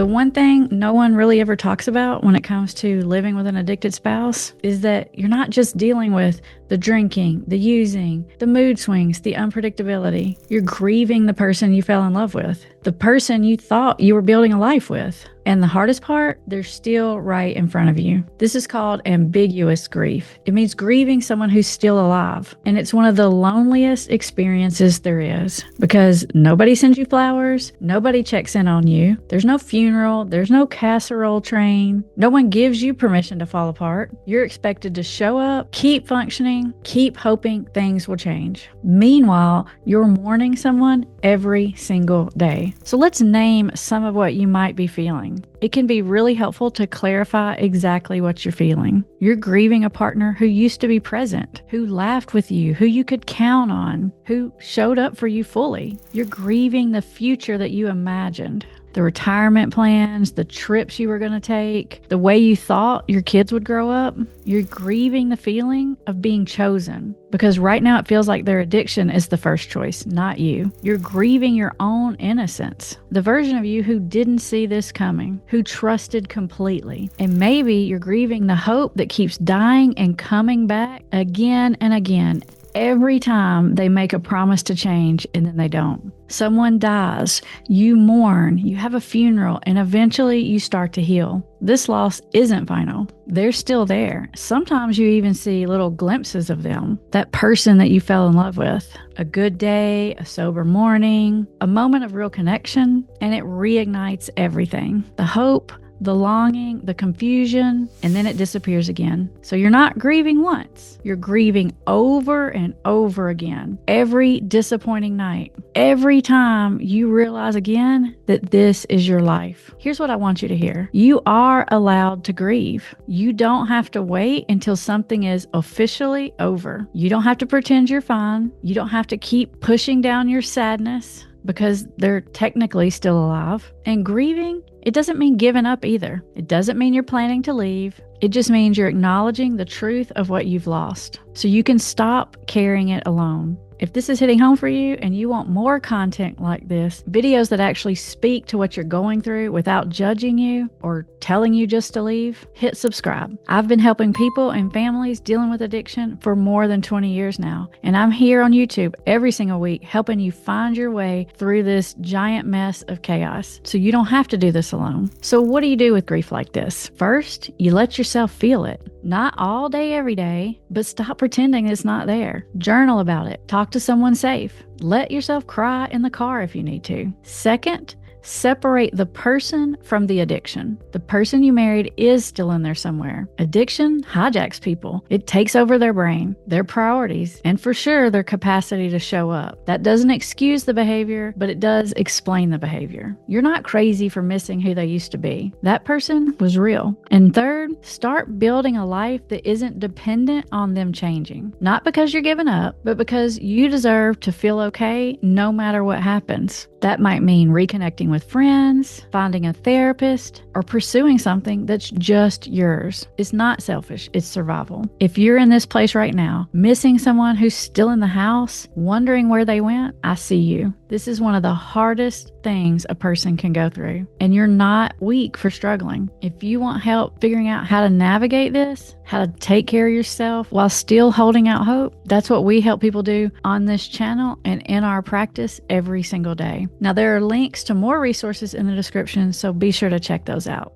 The one thing no one really ever talks about when it comes to living with an addicted spouse is that you're not just dealing with the drinking, the using, the mood swings, the unpredictability. You're grieving the person you fell in love with, the person you thought you were building a life with. And the hardest part, they're still right in front of you. This is called ambiguous grief. It means grieving someone who's still alive. And it's one of the loneliest experiences there is because nobody sends you flowers. Nobody checks in on you. There's no funeral. There's no casserole train. No one gives you permission to fall apart. You're expected to show up, keep functioning, keep hoping things will change. Meanwhile, you're mourning someone every single day. So let's name some of what you might be feeling. It can be really helpful to clarify exactly what you're feeling. You're grieving a partner who used to be present, who laughed with you, who you could count on, who showed up for you fully. You're grieving the future that you imagined. The retirement plans, the trips you were going to take, the way you thought your kids would grow up. You're grieving the feeling of being chosen because right now it feels like their addiction is the first choice, not you. You're grieving your own innocence, the version of you who didn't see this coming, who trusted completely. And maybe you're grieving the hope that keeps dying and coming back again and again. Every time they make a promise to change and then they don't. Someone dies, you mourn, you have a funeral, and eventually you start to heal. This loss isn't final. They're still there. Sometimes you even see little glimpses of them, that person that you fell in love with. A good day, a sober morning, a moment of real connection, and it reignites everything. The hope, the longing, the confusion, and then it disappears again. So you're not grieving once. You're grieving over and over again. Every disappointing night. Every time you realize again that this is your life. Here's what I want you to hear. You are allowed to grieve. You don't have to wait until something is officially over. You don't have to pretend you're fine. You don't have to keep pushing down your sadness because they're technically still alive. And grieving, it doesn't mean giving up either. It doesn't mean you're planning to leave. It just means you're acknowledging the truth of what you've lost so you can stop carrying it alone. If this is hitting home for you and you want more content like this, videos that actually speak to what you're going through without judging you or telling you just to leave, hit subscribe. I've been helping people and families dealing with addiction for more than 20 years now, and I'm here on YouTube every single week helping you find your way through this giant mess of chaos so you don't have to do this alone. So what do you do with grief like this? First, you let yourself feel it. Not all day, every day, but stop pretending it's not there. Journal about it. Talk to someone safe. Let yourself cry in the car if you need to. Second, separate the person from the addiction. The person you married is still in there somewhere. Addiction hijacks people. It takes over their brain, their priorities, and for sure their capacity to show up. That doesn't excuse the behavior, but it does explain the behavior. You're not crazy for missing who they used to be. That person was real. And third, start building a life that isn't dependent on them changing. Not because you're giving up, but because you deserve to feel okay no matter what happens. That might mean reconnecting with friends, finding a therapist, or pursuing something that's just yours. It's not selfish, it's survival. If you're in this place right now, missing someone who's still in the house, wondering where they went, I see you. This is one of the hardest things a person can go through, and you're not weak for struggling. If you want help figuring out how to navigate this, how to take care of yourself while still holding out hope, that's what we help people do on this channel and in our practice every single day. Now, there are links to more resources in the description, so be sure to check those out.